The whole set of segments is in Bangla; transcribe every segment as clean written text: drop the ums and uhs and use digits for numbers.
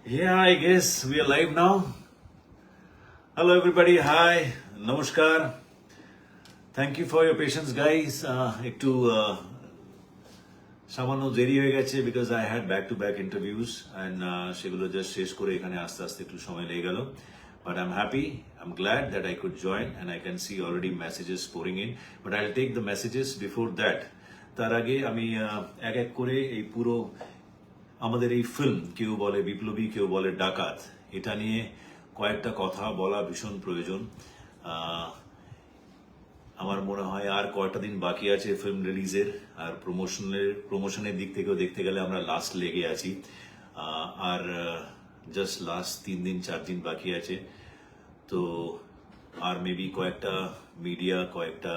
Yeah, I guess we are live now. Hello, everybody. Hi. Namaskar. Thank you for your patience, guys. একটু সামান্য দেরি হয়ে গেছে because I had back-to-back interviews and সেগুলো just শেষ করে এখানে আস্তে আস্তে একটু সময় লেগে গেল. But I'm happy. I'm glad that I could join and I can see already messages pouring in. But I'll take the messages before that. তার আগে আমি এক এক করে এই পুরো আমাদের এই ফিল্ম কেউ বলে বিপ্লবী কেউ বলে ডাকাত এটা নিয়ে কয়েকটা কথা বলা ভীষণ প্রয়োজন। আমার মনে হয় আর কয়েকটা দিন বাকি আছে ফিল্ম রিলিজের, আর প্রমোশনের দিক থেকেও দেখতে গেলে আমরা লাস্ট লেগে আছি। আর জাস্ট লাস্ট 3 দিন 4 দিন বাকি আছে। তো আর মেবি কয়েকটা মিডিয়া, কয়েকটা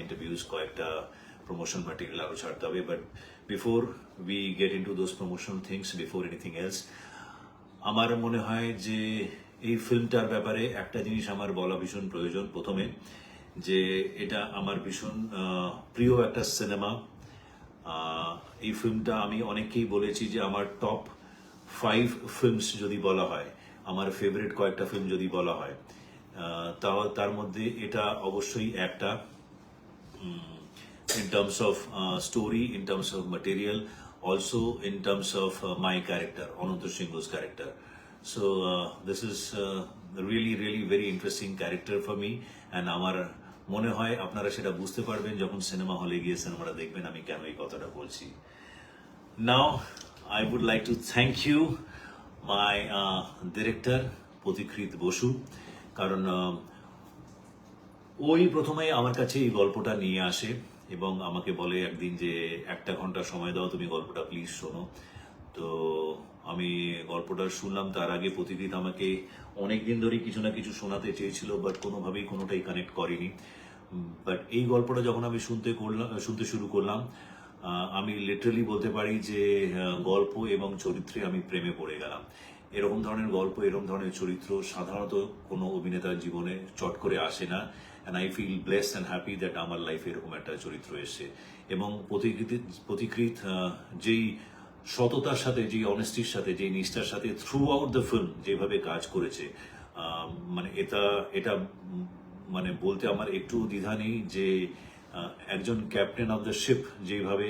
ইন্টারভিউজ, কয়েকটা promotion material আরো ছাড়তে হবে। But before we get into those promotional things, before anything else, আমার মনে হয় যে এই ফিল্মটার ব্যাপারে একটা জিনিস আমার বলা ভীষণ প্রয়োজন। প্রথমে যে এটা আমার ভীষণ প্রিয় একটা সিনেমা। এই ফিল্মটা আমি অনেককেই বলেছি যে আমার টপ 5 ফিল্মস যদি বলা হয়, আমার ফেভারিট কয়েকটা ফিল্ম যদি বলা হয়, তাও তার মধ্যে এটা অবশ্যই একটা। In terms of story, in terms of material, also in terms of my character, Ananta Singho's character. So this is really, really very interesting character for me, and আমার মনে হয় আপনারা সেটা বুঝতে পারবেন যখন সিনেমা হলে গিয়ে সিনেমাটা দেখবেন আমি কেন এই কথাটা বলছি। Now, I would like to thank you, my director, Pothikrit Bosu, কারণ ওই প্রথমে আমার কাছে এই গল্পটা নিয়ে আসে এবং আমাকে বলে একদিন যে 1 ঘন্টা সময় দাও, তুমি গল্পটা প্লিজ শোনো। তো আমি গল্পটা শুনলাম। তার আগে প্রতিদিন আমাকে অনেকদিন ধরে কিছু না কিছু শোনাতে চেয়েছিল, বাট কোনোভাবেই কোনোটাই কানেক্ট করেনি। বাট এই গল্পটা যখন আমি শুনতে শুরু করলাম, আমি লিটারালি বলতে পারি যে গল্প এবং চরিত্রে আমি প্রেমে পড়ে গেলাম। এরকম ধরনের গল্প, এরকম ধরনের চরিত্র সাধারণত কোনো অভিনেতার জীবনে চট করে আসে না। And I feel blessed and happy that আমার লাইফে এরকম একটা চরিত্র এসছে। এবং প্রতিকৃত যেই সততার সাথে, যেই অনেস্টির সাথে, যেই নিষ্ঠার সাথে থ্রু আউট দ্য ফিল্ম যেভাবে কাজ করেছে, মানে এটা মানে বলতে আমার একটু দ্বিধা নেই যে একজন ক্যাপ্টেন অফ দ্য শিপ যেভাবে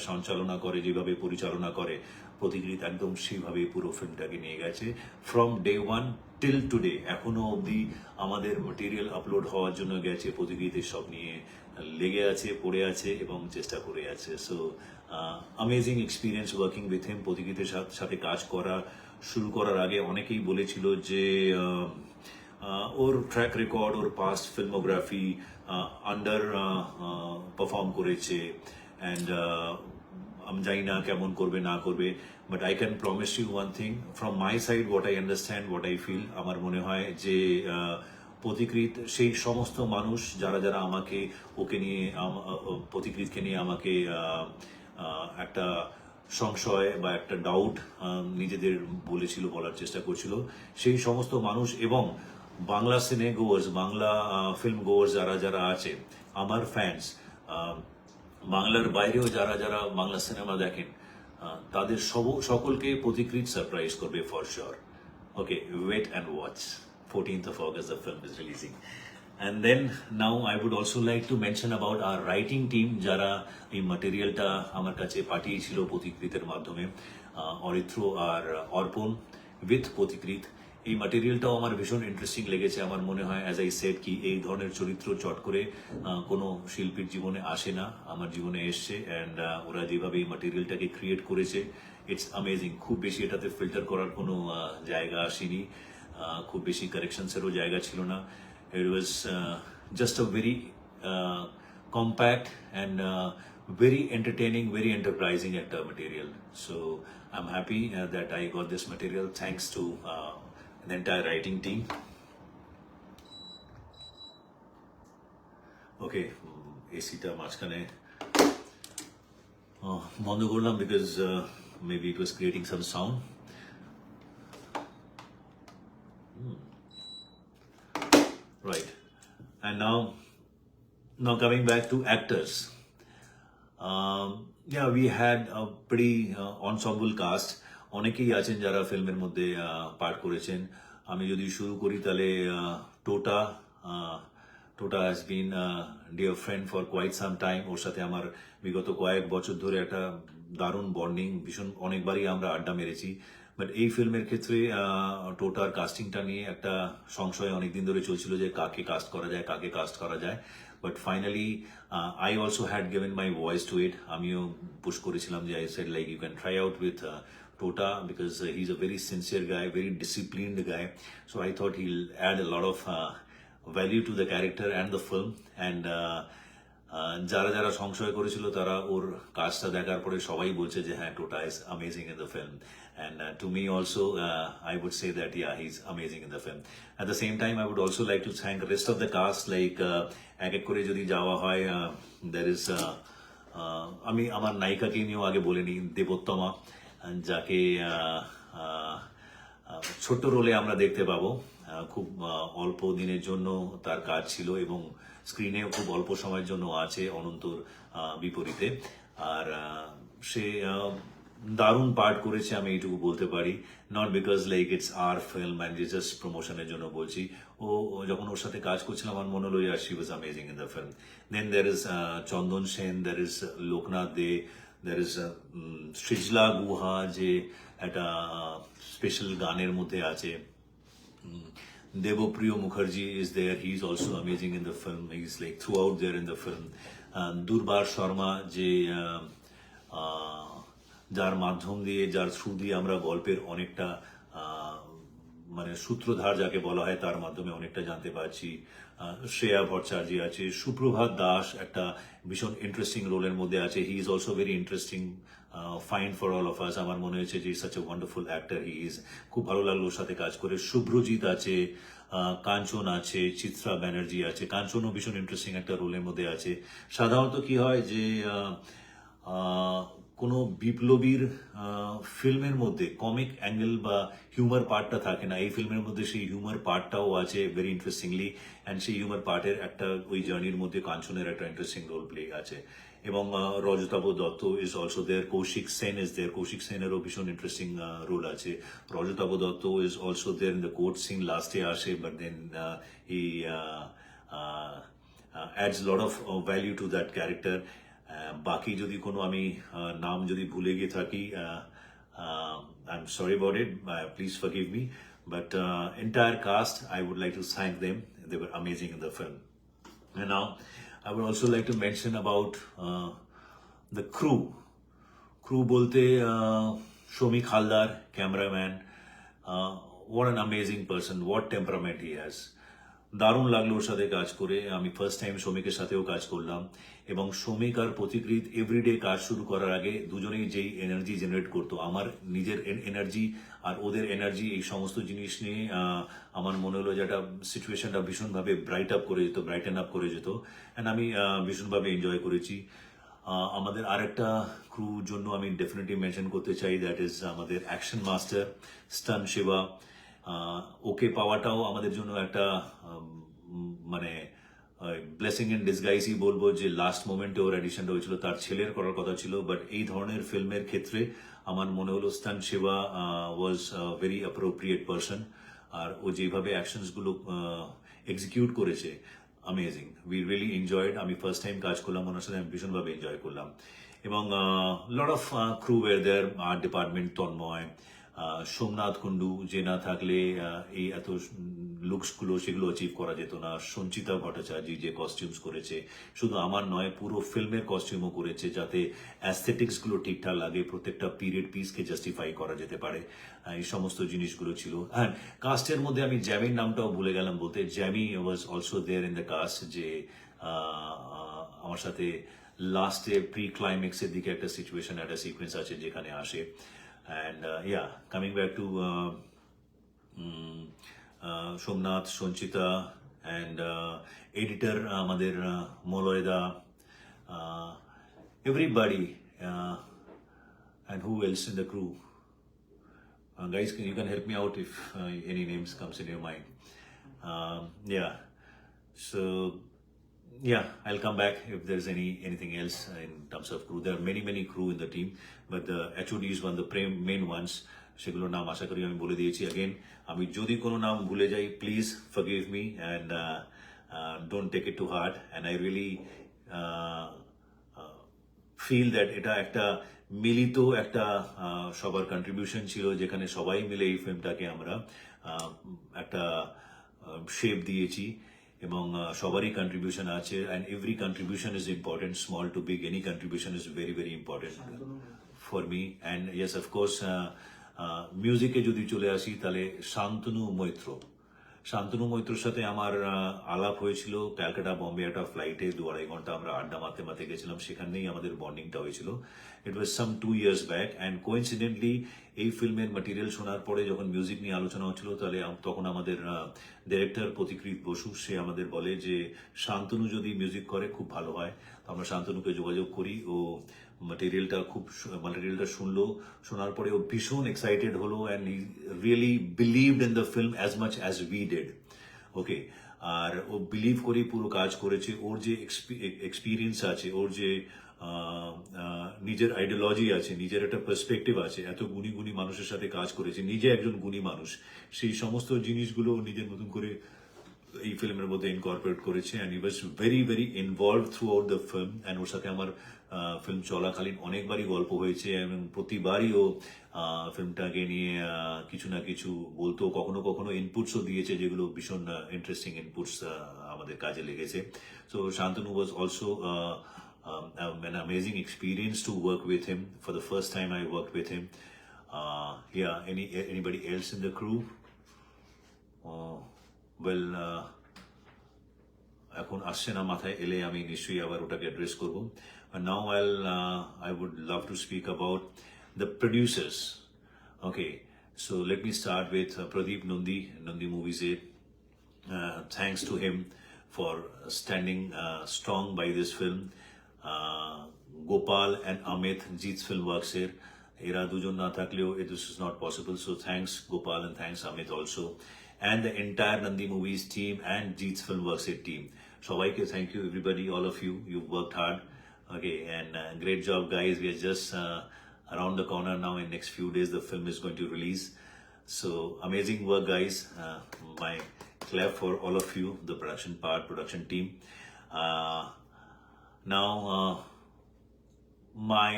সঞ্চালনা করে, যেভাবে পরিচালনা করে, প্রতিকৃত একদম সেইভাবে পুরো ফিল্মটাকে নিয়ে গেছে ফ্রম ডে 1 টিল টুডে। এখনো অবধি আমাদের মেটেরিয়াল আপলোড হওয়ার জন্য গেছে, প্রতিকৃতির সব নিয়ে লেগে আছে, পড়ে আছে এবং চেষ্টা করে আছে। So amazing experience working with him. প্রতিকৃতির সাথে কাজ শুরু করার আগে অনেকেই বলেছিল যে ওর ট্র্যাক রেকর্ড, ওর পাস্ট ফিল্মোগ্রাফি আন্ডার পারফর্ম করেছে, অ্যান্ড আমি জানি না কেমন করবে না করবে। But I can promise you one thing from my side, what I understand, what I feel. আমার মনে হয় যে প্রতিকৃত সেই সমস্ত মানুষ যারা যারা আমাকে ওকে নিয়ে, প্রতিকৃতকে নিয়ে আমাকে একটা সংশয় বা একটা ডাউট নিজেদের বলার চেষ্টা করছিল, সেই সমস্ত মানুষ এবং বাংলা সিনে গোয়ার্স, বাংলা ফিল্ম গোয়ার্স যারা যারা আছে, আমার ফ্যান্স, বাংলার বাইরেও যারা যারা বাংলা সিনেমা দেখেন, তাদের সকলকে প্রতিকৃত সারপ্রাইজ করবে for sure. Okay, wait and watch. 14th of August the film is releasing. And then now I would also like to mention about our writing team যারা এই ম্যাটেরিয়ালটা আমার কাছে পাঠিয়েছিল প্রতিকৃতের মাধ্যমে, অরিত্র আর অর্পণ উইথ প্রতিকৃত। এই ম্যাটেরিয়ালটাও আমার ভীষণ ইন্টারেস্টিং লেগেছে। আমার মনে হয় অ্যাজ আই সেড কি এই ধরনের চরিত্র চট করে কোনো শিল্পীর জীবনে আসে না, আমার জীবনে এসছে। অ্যান্ড ওরা যেভাবে এই ম্যাটেরিয়ালটাকে ক্রিয়েট করেছে, ইটস অ্যামেজিং। খুব বেশি এটাতে ফিল্টার করার কোনো জায়গা আসেনি, খুব বেশি কারেকশনসেরও জায়গা ছিল না। It was just a very compact and very entertaining, very enterprising actor material. So I'm happy that I got this material thanks to the entire writing team. Okay, AC-টা মাঝখানে বন্ধ করলাম because maybe it was creating some sound. Right. And now coming back to actors. Yeah, we had a pretty ensemble cast. অনেকেই আছেন যারা ফিল্মের মধ্যে পার্ট করেছেন। আমি যদি শুরু করি তাহলে Tota Tota has been dear friend for quite some time. ওর সাথে আমার বিগত কয়েক বছর ধরে একটা দারুণ বন্ডিং, ভীষণ অনেকবারই আমরা আড্ডা মেরেছি। বাট এই ফিল্মের ক্ষেত্রে টোটার কাস্টিংটা নিয়ে একটা সংশয় অনেকদিন ধরে চলছিল যে কাকে কাস্ট করা যায়, কাকে কাস্ট করা যায়। But finally I also had given my voice to it. আমিও পুশ করেছিলাম যে I said like you can try out with Tota because he's a very sincere guy, very disciplined guy. So I thought he'll add a lot of value to the character and the film. And যারা যারা সংশয় করেছিল তারা ওর কাজটা দেখার পরে সবাই বলছে যে হ্যাঁ, টোটা is amazing in the film. And to me also, I would say that yeah, he's amazing in the film. At the same time, I would also like to thank the rest of the cast. Like এক এক করে যদি যাওয়া হয়, there is আমি আমার নায়িকাকে নিয়েও আগে বলে নিই, দেবোত্তমা, যাকে ছোট্ট রোলে আমরা দেখতে পাবো। খুব অল্প দিনের জন্য তার কাজ ছিল এবং স্ক্রিনেও খুব অল্প সময়ের জন্য আছে অনন্তর বিপরীতে। আর সে দারুণ পার্ট করেছে, আমি এইটুকু বলতে পারি। Not because like it's our film and just প্রমোশনের জন্য বলছি। ও যখন ওর সাথে কাজ করছিলাম আমার মনে হলো yeah she was amazing in the film. Then there is Chandan Sen, there is Loknath Dey, there is Srijla Guha, যে একটা স্পেশাল গানের মধ্যে আছে। Devopriyo Mukherjee is there. He's also amazing in the film. He's like throughout there in the film. Durbar Sharma, যে যার মাধ্যম দিয়ে, যার থ্রু দিয়ে আমরা গল্পের অনেকটা মানে সূত্রধার যাকে বলা হয় তার মাধ্যমে অনেকটা জানতে পারছি। শ্রেয়া ভট্টাচার্য আছে, সুপ্রভাত দাস একটা ভীষণ ইন্টারেস্টিং রোলের মধ্যে আছে। He is also very interesting find for all of us. আমার মনে হয়েছে যে such a wonderful actor he is. খুব ভালো লাগলো ওর সাথে কাজ করে। শুভ্রজিৎ আছে, কাঞ্চন আছে, চিত্রা ব্যানার্জি আছে। কাঞ্চনও ভীষণ ইন্টারেস্টিং একটা রোলের মধ্যে আছে। সাধারণত কি হয় যে কোনো বিপ্লবীর ফিল্মের মধ্যে কমিক অ্যাঙ্গেল বা হিউমার পার্টটা থাকে না। এই ফিল্মের মধ্যে সেই হিউমার পার্টটাও আছে ভেরি ইন্টারেস্টিংলি। অ্যান্ড সেই হিউমার পার্টের একটা ওই জার্নির মধ্যে কাঞ্চনের একটা ইন্টারেস্টিং রোল প্লে আছে। এবং Rajatava Dutta is also there, Kaushik Sen is there. Kaushik সেনেরও ভীষণ ইন্টারেস্টিং রোল আছে। Rajatava Dutta is also there in the court scene, লাস্টে আসে, but then he adds a lot of value to that character. বাকি যদি কোনো আমি নাম যদি ভুলে গিয়ে থাকি, I'm sorry about it, please forgive me, but entire cast I would like to thank them. They were amazing in the film. And now I would also like to mention about the crew bolte Shomik Haldar, cameraman, what an amazing person, what temperament he has. দারুণ লাগলো ওর সাথে কাজ করে। আমি ফার্স্ট টাইম শ্রমিকের সাথেও কাজ করলাম এবং শ্রমিক আর পথিকৃৎ এভরিডে কাজ শুরু করার আগে দুজনেই যেই এনার্জি জেনারেট করতো, আমার নিজের এনার্জি আর ওদের এনার্জি, এই সমস্ত জিনিস নিয়ে আমার মনে হলো যে একটা সিচুয়েশনটা ভীষণভাবে ব্রাইটেন আপ করে যেত। অ্যান্ড আমি ভীষণভাবে এনজয় করেছি। আমাদের আরেকটা ক্রু জন্য আমি ডেফিনেটলি মেনশন করতে চাই, দ্যাট ইজ আমাদের অ্যাকশন মাস্টার স্টান শিবা। ওকে পাওয়াটাও আমাদের জন্য একটা মানে ব্লেসিং ইন ডিসগাইজই বলবো, যে লাস্ট মোমেন্টে ওর অ্যাডিশনটা হয়েছিল। তার ছেলের করার কথা ছিল, বাট এই ধরনের ফিল্মের ক্ষেত্রে আমার মনে হলো Stun Siva was very appropriate person. আর ও যেভাবে অ্যাকশনসগুলো এক্সিকিউট করেছে, অ্যামেজিং। We really enjoyed. আমি ফার্স্ট টাইম কাজ করলাম ওনার সাথে, আমি ভীষণভাবে এনজয় করলাম। এবং lot of crew were there, art department Tanmoy, Somnath Kundu, যে না থাকলে এই এত লুকসগুলো সেগুলো অ্যাচিভ করা যেত না। সঞ্চিতা ভট্টাচার্য যে কস্টিউমস করেছে, শুধু আমার নয় পুরো ফিল্মের কস্টিউমও করেছে, যাতে অ্যাস্থেটিক্সগুলো ঠিকঠাক লাগে, প্রত্যেকটা পিরিয়ড পিসকে জাস্টিফাই করা যেতে পারে। এই সমস্ত জিনিসগুলো ছিল। হ্যাঁ, কাস্টের মধ্যে আমি জ্যামির নামটাও ভুলে গেলাম বলতে। Jamie was also there in the cast, যে আমার সাথে লাস্টে প্রি ক্লাইম্যাক্সের দিকে একটা সিচুয়েশন, একটা সিকোয়েন্স আছে যেখানে আসে। And yeah, coming back to Somnath, Sonchita, and editor আমাদের মলয়দা, everybody, and who else in the crew? Guys, you can help me out if any names comes in your mind. Yeah, so yeah, I'll come back if there's anything else in terms of crew. There are many crew in the team, but the HODs one the main ones. সেগুলোর নাম আশা করি আমি বলে দিয়েছি again. আমি যদি কোনো নাম ভুলে যাই, please forgive me and don't take it to heart. And I really feel that এটা একটা মিলিত একটা সবার কন্ট্রিবিউশন ছিল, যেখানে সবাই মিলে এই ফিল্মটাকে আমরা একটা শেপ দিয়েছি এবং সবারই কন্ট্রিবিউশন আছে and every contribution is important, small to big, any contribution is very important for me. And yes of course মিউজিকে যদি চলে আসি তাহলে শান্তনু মৈত্রর সাথে আমার আলাপ হয়েছিল ক্যালকাটা বম্বে একটা ফ্লাইটে 2-2.5 ঘন্টা আমরা আড্ডা মারতে গেছিলাম, সেখানেই আমাদের বন্ডিংটা হয়েছিল। ইট ওয়াজ সাম 2 years ব্যাক অ্যান্ড কোইন্সিডেন্টলি এই ফিল্মের ম্যাটেরিয়াল শোনার পরে যখন মিউজিক নিয়ে আলোচনা হচ্ছিল, তাহলে তখন আমাদের ডিরেক্টর প্রতিকৃত বসু সে আমাদের বলে যে শান্তনু যদি মিউজিক করে খুব ভালো হয়। তো আমরা শান্তনুকে যোগাযোগ করি, ও ম্যাটেরিয়ালটা শোনার পরে ও ভীষণ এক্সাইটেড হলো and he really believed in the film as much as we did. Okay, আর ও বিলিভ করে পুরো কাজ করেছে। ওর যে এক্সপিরিয়েন্স আছে, ওর যে নিজের আইডিওলজি আছে, নিজের একটা পার্সপেক্টিভ আছে, এত গুণী মানুষের সাথে কাজ করেছে, নিজে একজন গুণী মানুষ, সেই সমস্ত জিনিসগুলো নিজের মতন করে এই ফিল্মের মধ্যে ইনকর্পোরেট করেছে and he was very involve throughout the film. And ওর সাথে আমার ফিল্ম চলাকালীন অনেকবারই গল্প হয়েছে এবং প্রতিবারই ও ফিল্মটাকে নিয়ে কিছু না কিছু বলতো, কখনো ইনপুটসও দিয়েছে, যেগুলো ভীষণ ইন্টারেস্টিং ইনপুটস আমাদের কাজে লেগেছে। So Shantanu was also an amazing experience to work with him. For the first time I worked with him. Yeah, anybody else in the crew? Well, এখন আসছে না মাথায়, এলে আমি নিশ্চয়ই আবার ওটাকে অ্যাড্রেস করবো। নাও I would love to speak about the producers. Okay, so let me start with Pradeep Nundi Movies 8. Thanks to him for standing strong by this film. Gopal and Amit, Jeet's Filmworks এর, এরা দুজন না থাকলেও this is not possible. So thanks Gopal and thanks Amit also. And the entire Nandi Movies team and Jeet's Filmworks team. সবাইকে thank you everybody, all of you. You've worked hard. Okay, and great job guys. We are just around the corner now. In next few days the film is going to release. So amazing work guys. My clap for all of you, the production team. Now my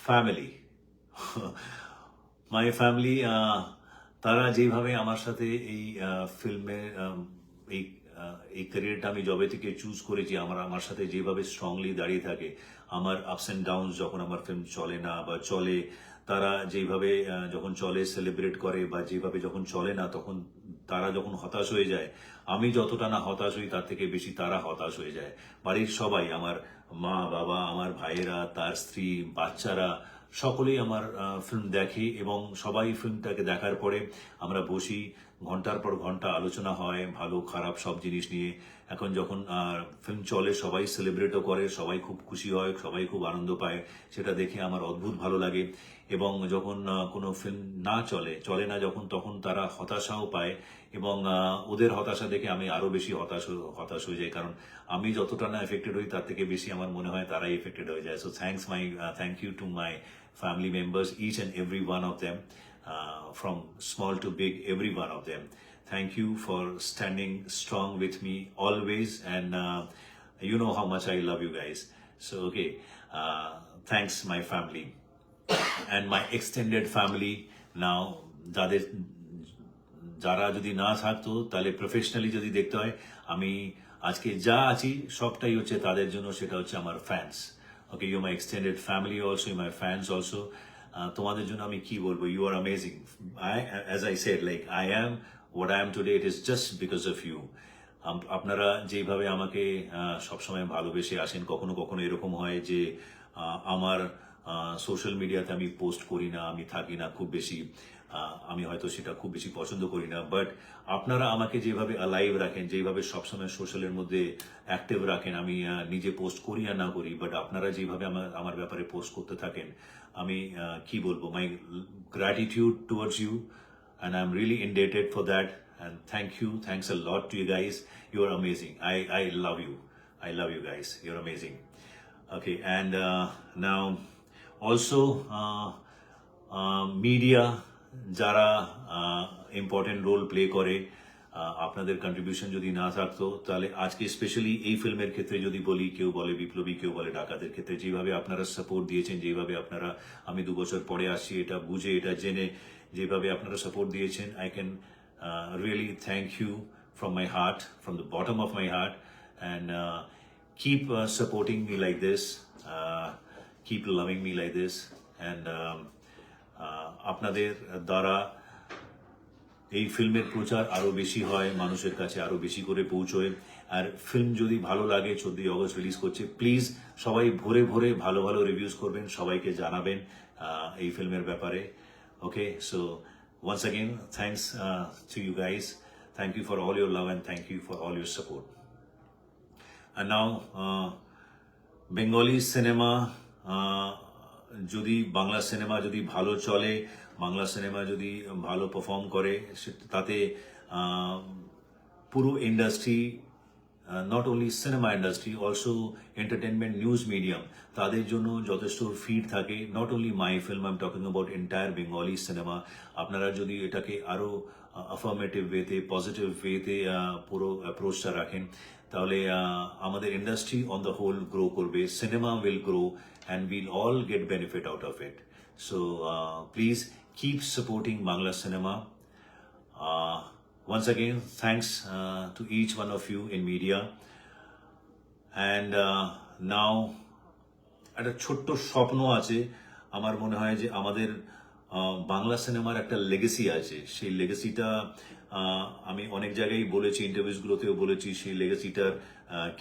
family. My family, তারা যেভাবে আমার সাথে এই ফিল্মে এই ক্যারিয়ারটা আমি জবে থেকে চুজ করেছি, আমার সাথে যেভাবে স্ট্রংলি দাঁড়িয়ে থাকে, আমার আপস অ্যান্ড ডাউনস যখন আমার ফিল্ম চলে না বা চলে, তারা যেভাবে যখন চলে সেলিব্রেট করে, বা যেভাবে যখন চলে না তখন তারা যখন হতাশ হয়ে যায়, আমি যতটা না হতাশ হই তার থেকে বেশি তারা হতাশ হয়ে যায়। বাড়ির সবাই, আমার মা বাবা, আমার ভাইয়েরা, তার স্ত্রী, বাচ্চারা, সকলেই আমার ফিল্ম দেখে এবং সবাই ফিল্মটাকে দেখার পরে আমরা বসি, ঘন্টার পর ঘন্টা আলোচনা হয় ভালো খারাপ সব জিনিস নিয়ে। এখন যখন ফিল্ম চলে সবাই সেলিব্রেটও করে, সবাই খুব খুশি হয়, সবাই খুব আনন্দ পায়, সেটা দেখে আমার অদ্ভুত ভালো লাগে। এবং যখন কোনো ফিল্ম না চলে না যখন, তখন তারা হতাশাও পায় এবং ওদের হতাশা দেখে আমি আরো বেশি হতাশ হয়ে যাই, কারণ আমি যতটা না এফেক্টেড হই তার থেকে বেশি আমার মনে হয় তারাই এফেক্টেড হয়ে যায়। So thank you to my family members, each and every one of them, from small to big, every one of them. Thank you for standing strong with me always, and you know how much I love you guys. So okay, thanks my family and my extended family. Now যারা যদি না থাকতো, তাহলে প্রফেশনালি যদি দেখতে হয়, আমি আজকে যা আছি সবটাই হচ্ছে তাদের জন্য, সেটা হচ্ছে আমার fans. Okay, you're my extended family also, you're my fans also. তোমাদের জন্য আমি কি বলবো, you are amazing. As I said, like I am what I am today, it is just because of you. আপনারা যেভাবে আমাকে সবসময় ভালোবেসে আসেন, কখনো কখনো এরকম হয় যে আমার সোশ্যাল মিডিয়াতে আমি পোস্ট করি না, আমি থাকি না খুব বেশি, আমি হয়তো সেটা খুব বেশি পছন্দ করি না, বাট আপনারা আমাকে যেভাবে অ্যালাইভ রাখেন, যেভাবে সবসময় সোশ্যালের মধ্যে অ্যাক্টিভ রাখেন, আমি নিজে পোস্ট করি আর না করি, বাট আপনারা যেভাবে আমার ব্যাপারে পোস্ট করতে থাকেন, আমি কি বলবো, my gratitude towards you, and I'm really indebted for that, and thanks a lot to you guys. You are amazing. I love you. I love you guys. You're amazing. Okay, and now also media যারা ইম্পর্টেন্ট রোল প্লে করে, আপনাদের কন্ট্রিবিউশন যদি না থাকতো তাহলে আজকে স্পেশালি এই ফিল্মের ক্ষেত্রে যদি বলি, কেউ বলে বিপ্লবী, কেউ বলে ডাকাতের ক্ষেত্রে যেভাবে আপনারা সাপোর্ট দিয়েছেন, যেভাবে আপনারা, আমি 2 বছর পরে আসছি এটা বুঝে এটা জেনে যেভাবে আপনারা সাপোর্ট দিয়েছেন, I can really thank you from my heart, from the bottom of my heart, and keep supporting me like this, keep loving me like this, and আপনাদের দ্বারা এই ফিল্মের প্রচার আরো বেশি হয়, মানুষের কাছে আরো বেশি করে পৌঁছয়। আর ফিল্ম যদি ভালো লাগে, 14 অগস্ট রিলিজ করছে, প্লিজ সবাই ভরে ভরে ভালো ভালো রিভিউজ করবেন, সবাইকে জানাবেন এই ফিল্মের ব্যাপারে। ওকে, so once again thanks to you guys. Thank you for all your love and thank you for all your support. And now Bengali cinema, যদি বাংলা সিনেমা যদি ভালো চলে, বাংলা সিনেমা যদি ভালো পারফর্ম করে, তাতে পুরো industry, not only cinema industry, also entertainment news medium, তাদের জন্য যথেষ্ট ফিড থাকে। Not only my film, I am talking about entire Bengali cinema. আপনারা যদি এটাকে আরো অ্যাফার্মেটিভ ওয়েতে, পজিটিভ ওয়েতে পুরো অ্যাপ্রোচটা রাখেন, তাহলে আমাদের industry on the whole grow করবে, cinema will grow and we'll all get benefit out of it. So please keep supporting Bangla cinema. Once again, thanks to each one of you in media. And now একটা ছোট্ট স্বপ্ন আছে, আমার মনে হয় যে আমাদের বাংলা সিনেমার একটা লেগেসি আছে। সেই লেগেসিটা আমি অনেক জায়গায় বলেছি, ইন্টারভিউসগুলোতেও বলেছি, সেই লেগেসিটার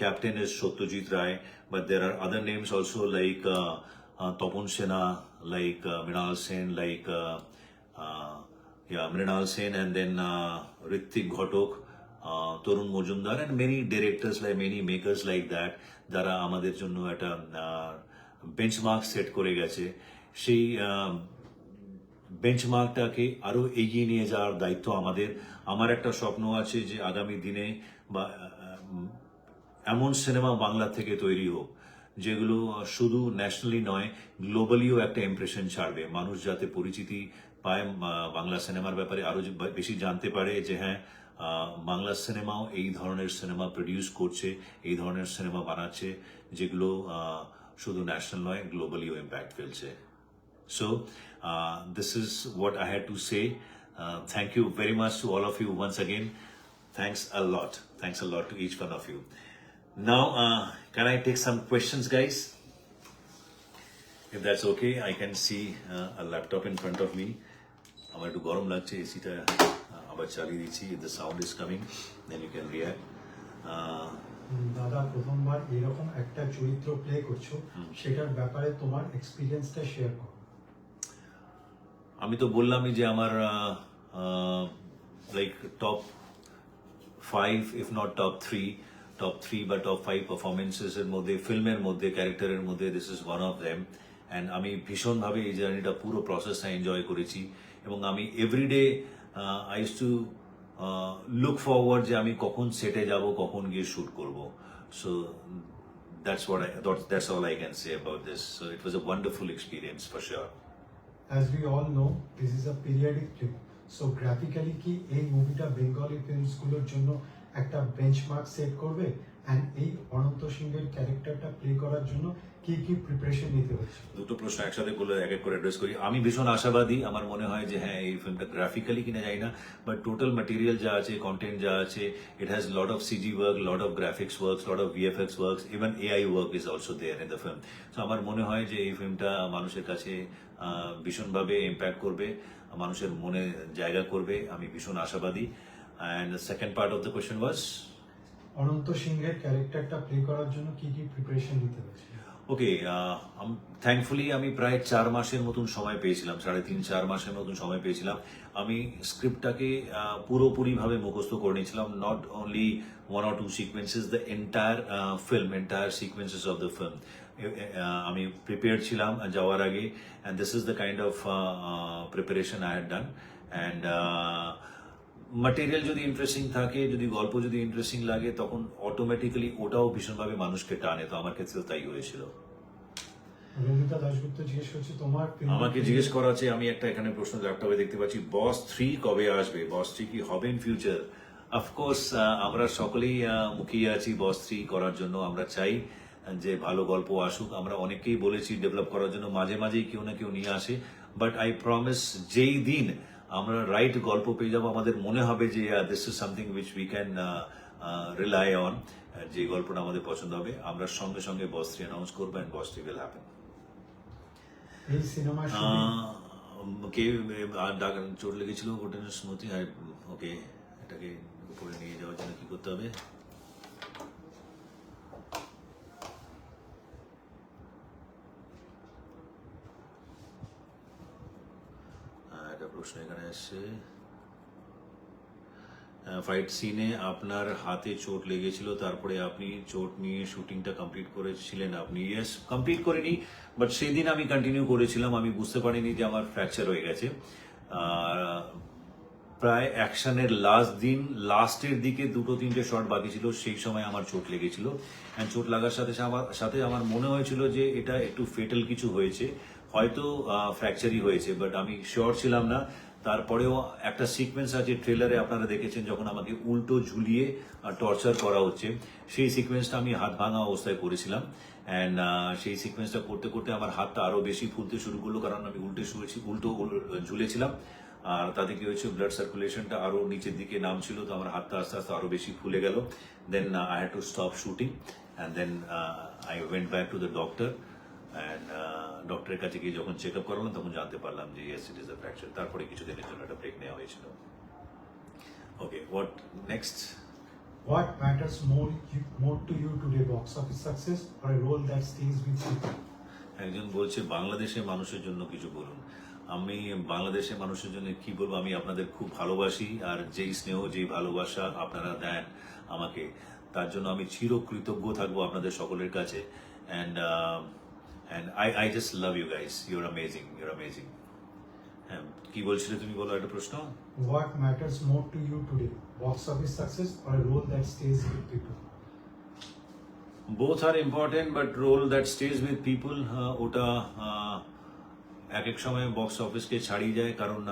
captain is Satyajit Ray, but there are other names also like Tapan Sena, like Mrinal Sen, like Mrinal Sen, and then Ritwik Ghatak, Tarun Majumdar, and many directors, like many makers like that, যারা আমাদের জন্য একটা বেঞ্চমার্ক সেট করে গেছে। সেই বেঞ্চমার্কটাকে আরো এগিয়ে নিয়ে যাওয়ার দায়িত্ব আমাদের। আমার একটা স্বপ্ন আছে যে আগামী দিনে বা এমন সিনেমা বাংলা থেকে তৈরি হোক যেগুলো শুধু ন্যাশনালি নয়, গ্লোবালিও একটা ইমপ্রেশন ছাড়বে। মানুষ যাতে পরিচিতি পায় বাংলা সিনেমার ব্যাপারে, আরো বেশি জানতে পারে যে হ্যাঁ, বাংলা সিনেমাও এই ধরনের সিনেমা প্রডিউস করছে, এই ধরনের সিনেমা বানাচ্ছে যেগুলো শুধু ন্যাশনাল নয়, গ্লোবালিও ইম্প্যাক্ট ফেলছে। So this is what I had to say. Thank you very much to all of you once again. Thanks a lot. Thanks a lot to each one of you. Now, can I take some questions, guys? If that's okay, I can see a laptop in front of me. আমার একটু গরম লাগছে, এসিটা আবার চালিয়ে দিচ্ছি। If the sound is coming, then you can react. দাদা, প্রথমবার এরকম একটা চরিত্র প্লে করছো, সেটার ব্যাপারে তোমার এক্সপিরিয়েন্সটা শেয়ার করো। আমি তো বললামই যে আমার like top 5, if not top 3 বা টপ 5 পারফরমেন্সেস এর মধ্যে, ফিল্মের মধ্যে, ক্যারেক্টারের মধ্যে this is one of them. And আমি ভীষণভাবে এই জার্নিটা, পুরো প্রসেসটা এনজয় করেছি। এবং আমি everyday I use to look forward যে আমি কখন সেটে যাব, কখন গিয়ে শুট করব। So that's all I can say about this. So it was a wonderful experience for sure. As we all know, this is a periodic film. So graphically কি এই মুভিটা বেঙ্গলি ফিল্মস গুলোর জন্য একটা বেঞ্চমার্ক সেট করবে? এন্ড এই অনন্ত সিংহের ক্যারেক্টারটা প্লে করার জন্য কি কি প্রিপারেশন নিতে হচ্ছে? দুটো প্রশ্ন একসাথে করলে এক এক করে অ্যাড্রেস করি। আমি ভীষণ আশাবাদী। আমার মনে হয় যে হ্যাঁ, এই ফিল্মটা গ্রাফিক্যালি কিনা যায় না, বাট টোটাল ম্যাটেরিয়াল যা আছে, কন্টেন্ট যা আছে, it has lot of CG work, lot of graphics works, lot of VFX works, even AI work is also there in the film. So আমার মনে হয় যে এই ফিল্মটা মানুষের কাছে ভীষণভাবে ইম্প্যাক্ট করবে, মানুষের মনে জায়গা করবে। আমি ভীষণ আশাবাদী। And the second part of the question was, Ananta সিংহের ক্যারেক্টারটা প্লে করার জন্য কি কি প্রিপারেশন নিতে হচ্ছে? ওকে, থ্যাঙ্কফুলি আমি প্রায় 4 মাসের মতন সময় পেয়েছিলাম, 3.5-4 মাসের মতন সময় পেয়েছিলাম। আমি স্ক্রিপ্টটাকে পুরোপুরিভাবে মুখস্থ করে নিয়েছিলাম, not only 1 or 2 sequences, the entire film, entire sequences of the film. আমি প্রিপেয়ার ছিলাম যাওয়ার আগে, and this is the kind of preparation I had done. And material যদি ইন্টারেস্টিং থাকে, যদি গল্প যদি ইন্টারেস্টিং লাগে, তখন অটোমেটিক্যালি ওটাও ভীষণভাবে মানুষকে টানে। তো আমার ক্ষেত্রেও তাই হয়েছিল। রঞ্জিতা দাশগুপ্ত জিজ্ঞেস করছে তোমার আমাকে জিজ্ঞেস করা আছে, আমি একটা এখানে প্রশ্ন ল্যাপটপে দেখতে পাচ্ছি, বস 3 কবে আসবে? বস 3 কি হবে ইন ফিউচার? অফকোর্স আমরা সকলেই মুখিয়ে আছি বস 3 করার জন্য। আমরা চাই যে ভালো গল্প আসুক। আমরা অনেকেই বলেছি ডেভেলপ করার জন্য, মাঝে মাঝেই কেউ না কেউ নিয়ে আসে। বাট আই প্রমিস, যেই দিন আমরা রাইট গল্প পেয়ে যাবো, আমাদের মনে হবে যে this is something which we can rely on, যে গল্পটা আমাদের পছন্দ হবে, আমরা সঙ্গে সঙ্গে বস 3 অ্যানাউন্স করবো, অ্যান্ড বস 3 উইল হ্যাপেন। এই সিনেমা কে চোট লেগেছিল ঘটনার স্মৃতি। ওকে, এটাকে উপরে নিয়ে যাওয়ার জন্য কি করতে হবে? একটা প্রশ্ন এখানে আসছে, ফাইট সিনে আপনার হাতে চোট লেগেছিল, তারপরে আপনি চোট নিয়ে শুটিংটা কমপ্লিট করেছিলেন? আপনি ইয়েস, কমপ্লিট করিনি, বাট সেদিন আমি কন্টিনিউ করেছিলাম। আমি বুঝতে পারিনি যে আমার ফ্র্যাকচার হয়ে গেছে। আর প্রায় অ্যাকশনের লাস্ট দিন, লাস্টের দিকে 2-3টে শট বাকি ছিল, সেই সময় আমার চোট লেগেছিল। অ্যান্ড চোট লাগার সাথে সাথে আমার মনে হয়েছিল যে এটা একটু ফেটাল কিছু হয়েছে, হয়তো ফ্র্যাকচারই হয়েছে, বাট আমি শিওর ছিলাম না। তারপরেও একটা সিকোয়েন্স আছে ট্রেলারে, আপনারা দেখেছেন, যখন আমাকে উল্টো ঝুলিয়ে টর্চার করা হচ্ছে, সেই সিকোয়েন্সটা আমি হাত ভাঙা অবস্থায় করেছিলাম। অ্যান্ড সেই সিকোয়েন্সটা করতে করতে আমার হাতটা আরো বেশি ফুলতে শুরু করলো, কারণ আমি উল্টো ঝুলেছিলাম। আর তাতে কি হয়েছে, ব্লাড সার্কুলেশনটা আরো নিচের দিকে নামছিল, তো আমার হাতটা আস্তে আস্তে আরো বেশি ফুলে গেল। Then I had to stop shooting, and then I went back to the doctor. And ডক্টরের কাছে গিয়ে যখন চেক আপ করালাম, তখন জানতে পারলাম যে yes, it is a fracture. তারপরে কিছুদিনের জন্য একটা ব্রেক নেওয়া হয়েছিল। Okay, what next? What matters more to you today, box office success or a role that stays with you? একজন বলছে বাংলাদেশের মানুষের জন্য কিছু বলুন। আমি বাংলাদেশের মানুষের জন্য কি বলবো, আমি আপনাদের খুব ভালোবাসি, আর যেই স্নেহ, যেই ভালোবাসা আপনারা দেন আমাকে, তার জন্য আমি চিরকৃতজ্ঞ থাকবো আপনাদের সকলের কাছে। And I just love you guys, you're amazing, you're amazing. হ্যাঁ, কি বলছিলে তুমি, বলো একটা প্রশ্ন। What matters more to you today, box office success or a role that stays with people? Both are important, but role that stays with people, ওটা এক এক সময় বক্স অফিসকে ছাড়িয়ে যায়। কারণ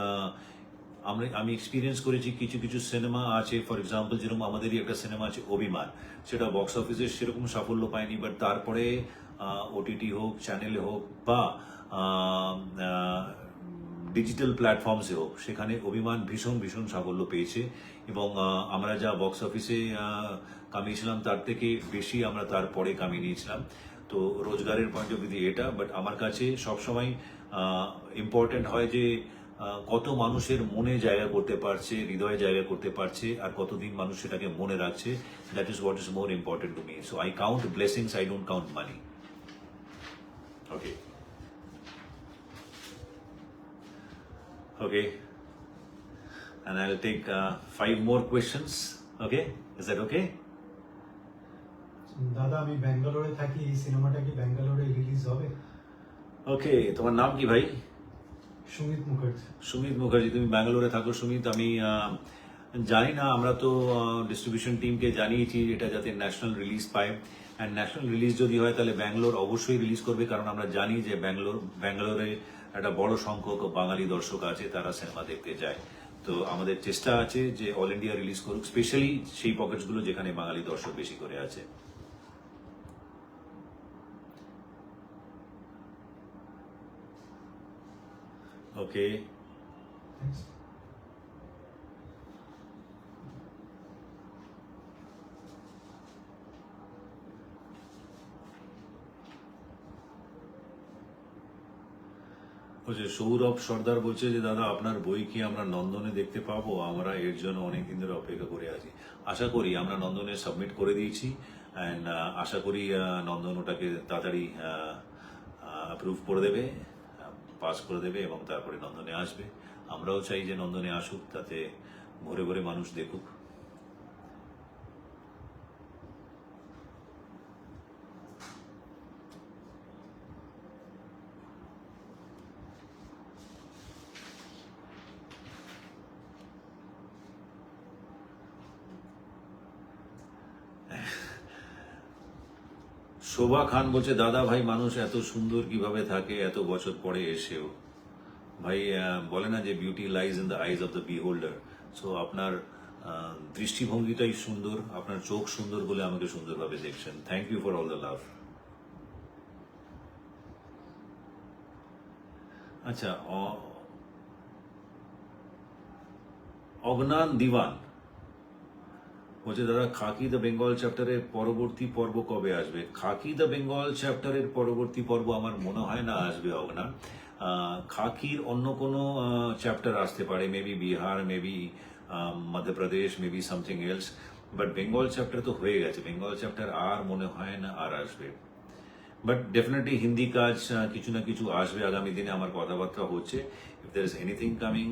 আমি এক্সপিরিয়েন্স করেছি, কিছু কিছু সিনেমা আছে, ফর এক্সাম্পল যেরকম আমাদেরই একটা সিনেমা আছে অভিমান, সেটা বক্স অফিসে সেরকম সাফল্য পায়নি, বাট তারপরে ওটিটি হোক, চ্যানেলে হোক, বা ডিজিটাল প্ল্যাটফর্মসে হোক, সেখানে অভিমান ভীষণ ভীষণ সাফল্য পেয়েছে। এবং আমরা যা বক্স অফিসে কামিয়েছিলাম, তার থেকে বেশি আমরা তারপরে কামিয়ে নিয়েছিলাম। তো রোজগারের পয়েন্ট অফ ভিউ এটা, বাট আমার কাছে সবসময় ইম্পর্টেন্ট হয় যে কত মানুষের মনে জায়গা করতে পারছে, হৃদয়ে জায়গা করতে পারছে, আর কতদিন মানুষ সেটাকে মনে রাখছে। That is what is more important to me. So I count blessings, I don't count money. Okay, okay, and I'll take 5 more questions. Okay, is that okay? দাদা, আমি ব্যাঙ্গালোরে থাকি, এই সিনেমাটা কি ব্যাঙ্গালোরে রিলিজ হবে? Okay, তোমার নাম কি ভাই? সুমিত মুখার্জি। সুমিত মুখার্জি, তুমি ব্যাঙ্গালোরে থাকো সুমিত। আমি জানি না, আমরা তো ডিস্ট্রিবিউশন টিমকে জানিয়েছি এটা যাতে ন্যাশনাল রিলিজ পায়। অ্যান্ড ন্যাশনাল রিলিজ যদি হয়, তাহলে ব্যাঙ্গালোর অবশ্যই রিলিজ করবে, কারণ আমরা জানি যে ব্যাঙ্গালোরে একটা বড় সংখ্যক বাঙালি দর্শক আছে, তারা সিনেমা দেখতে যায়। তো আমাদের চেষ্টা আছে যে অল ইন্ডিয়া রিলিজ করুক, স্পেশালি সেই পকেটসগুলো যেখানে বাঙালি দর্শক বেশি করে আছে। ওকে, Thanks. বলছে সৌরভ সর্দার বলছে যে দাদা, আপনার বই কি আমরা নন্দনে দেখতে পাবো? আমরা এর জন্য অনেকদিন ধরে অপেক্ষা করে আছি। আশা করি, আমরা নন্দনে সাবমিট করে দিয়েছি, অ্যান্ড আশা করি নন্দন ওটাকে তাড়াতাড়ি অ্যাপ্রুভ করে দেবে, পাস করে দেবে, এবং তারপরে নন্দনে আসবে। আমরাও চাই যে নন্দনে আসুক, তাতে ভরে ভরে মানুষ দেখুক। শোভা খান বলছে দাদা ভাই মানুষ এত সুন্দর কিভাবে থাকে এত বছর পরে এসেও। ভাই বলে না যে beauty lies in the eyes of the বিহোল্ডার। So আপনার দৃষ্টিভঙ্গিটাই সুন্দর, আপনার চোখ সুন্দর বলে আমাকে সুন্দরভাবে দেখছেন। Thank you for all the love. আচ্ছা, অগনান দিওয়ান বলছে দাদা খাকি দ্য বেঙ্গল চ্যাপ্টারের পরবর্তী পর্ব কবে আসবে? খাকি দ্য বেঙ্গল চ্যাপ্টারের পরবর্তী পর্ব আমার মনে হয় না আসবে অগনান। খাকির অন্য কোনো চ্যাপ্টার আসতে পারে, maybe Bihar, maybe Madhya Pradesh, maybe something else, but Bengal chapter তো হয়ে গেছে। বেঙ্গল চ্যাপ্টার আর মনে হয় না আর আসবে, বাট ডেফিনেটলি হিন্দি কাজ কিছু না কিছু আসবে আগামী দিনে। আমার কথাবার্তা হচ্ছে, if there is anything coming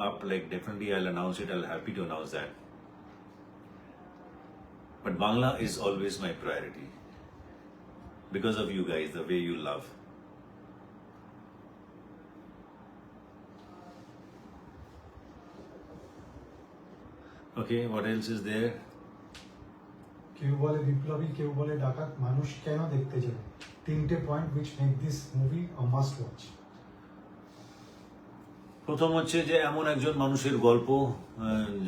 up, like definitely I'll announce it. I'll happy to announce that. But Bangla is always my priority because of you guys, the way you love. Okay, what else is there? কেউ বলে বিপ্লবী, কেউ বলে ডাকাত, মানুষ কেন দেখতে যাবে? তিনটে point which make this movie a must watch. প্রথম হচ্ছে যে এমন একজন মানুষের গল্প,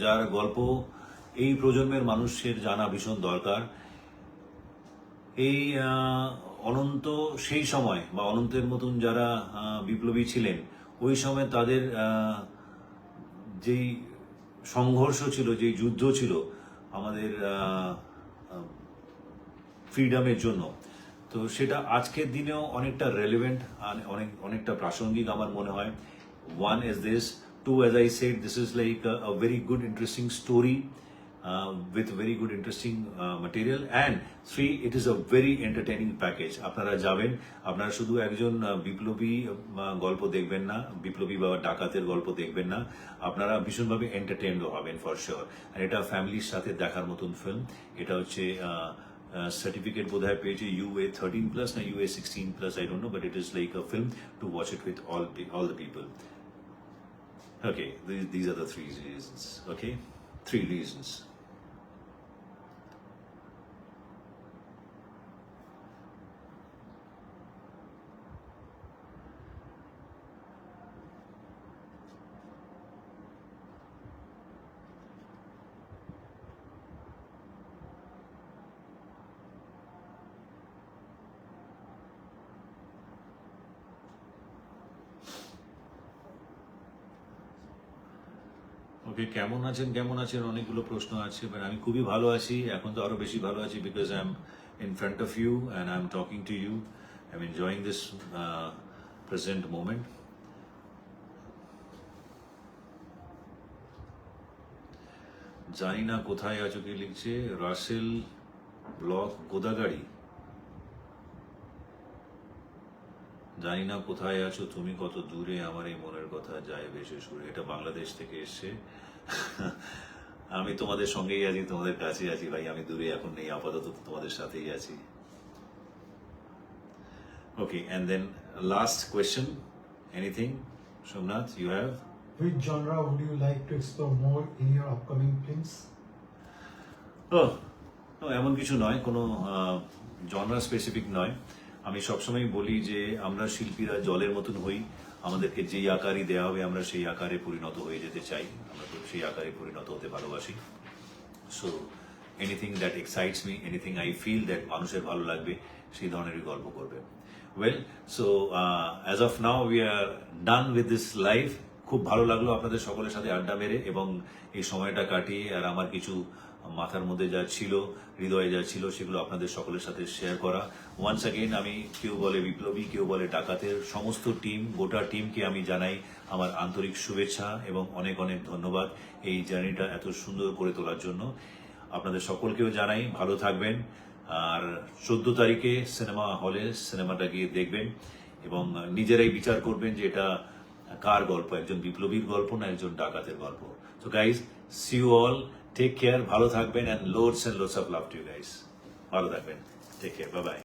যার গল্প এই প্রজন্মের মানুষের জানা ভীষণ দরকার। এই অনন্ত সেই সময় বা অনন্তের মতন যারা বিপ্লবী ছিলেন, ওই সময় তাদের যেই সংঘর্ষ ছিল, যেই যুদ্ধ ছিল আমাদের ফ্রিডমের জন্য, তো সেটা আজকের দিনেও অনেকটা রেলেভেন্ট আর অনেকটা প্রাসঙ্গিক আমার মনে হয়। One is this. Two, as I said, this is like a very good, interesting story with very good, interesting material. And three, it is a very entertaining package. আপনারা যাবেন, আপনারা শুধু একজন বিপ্লবী গল্প দেখবেন না, বিপ্লবী বা ডাকাতের গল্প দেখবেন না, আপনারা ভীষণভাবে এন্টারটেইনড হবেন ফর শিওর। আর এটা ফ্যামিলির সাথে দেখার মতন ফিল্ম। এটা হচ্ছে সার্টিফিকেট বোধহয় পেয়েছে UA 13+ না UA 16+, I don't know, but it is like a film to watch it with all the people. Okay, these are the three reasons. Okay, 3 reasons. ওকে, কেমন আছেন অনেকগুলো প্রশ্ন আছে, বাট আমি খুবই ভালো আছি। এখন তো আরো বেশি ভালো আছি because I am in front of you and I am talking to you. I am enjoying this present moment. জানি না কোথায় আছো, কি লিখছে রাসেল ব্লক গোদাগাড়ি। জানি না কোথায় আছো তুমি, কত দূরে আমার এই মনের কথা যায় বেশি সুরে। এটা বাংলাদেশ থেকে এসছে। আমি তোমাদের সঙ্গেই আছি, তোমাদের কাছে আছি ভাই, আমি দূরে এখন নেই, আপাতত তোমাদের সাথেই আছি। ওকে, and then last question, anything Somnath you have? Which genre would you like to explore more in your upcoming films? এমন কিছু নয়, কোনো জনরা স্পেসিফিক নয়। আমি সবসময় বলি যে আমরা শিল্পীরা জলের মতন হই, আমাদেরকে যেই আকারই দেওয়া হবে আমরা সেই আকারে পরিণত হয়ে যেতে চাই, আমরা তো সেই আকারে পরিণত হতে ভালোবাসি। So anything that excites me, anything I feel that মানুষের ভালো লাগবে, সেই ধরনেরই গল্প করবে। Well, so as of now we are done with this live. খুব ভালো লাগলো আপনাদের সকলের সাথে আড্ডা মেরে এবং এই সময়টা কাটিয়ে, আর আমার কিছু মাথার মধ্যে যা ছিল, হৃদয়ে যা ছিল, সেগুলো আপনাদের সকলের সাথে শেয়ার করা। ওয়ান্স অ্যাগেন আমি, কেউ বলে বিপ্লবী, কেউ বলে ডাকাতের সমস্ত টিম, গোটা টিমকে আমি জানাই আমার আন্তরিক শুভেচ্ছা এবং অনেক অনেক ধন্যবাদ এই জার্নিটা এত সুন্দর করে তোলার জন্য। আপনাদের সকলকেও জানাই ভালো থাকবেন, আর 14 তারিখে সিনেমা হলে সিনেমাটা গিয়ে দেখবেন এবং নিজেরাই বিচার করবেন যে এটা কার গল্প, একজন বিপ্লবীর গল্প না একজন ডাকাতের গল্প। So guys, see you all, take care, ভালো থাকবেন, and loads of love to you guys. ভালো থাকবেন, টেক কেয়ার, বাই বাই।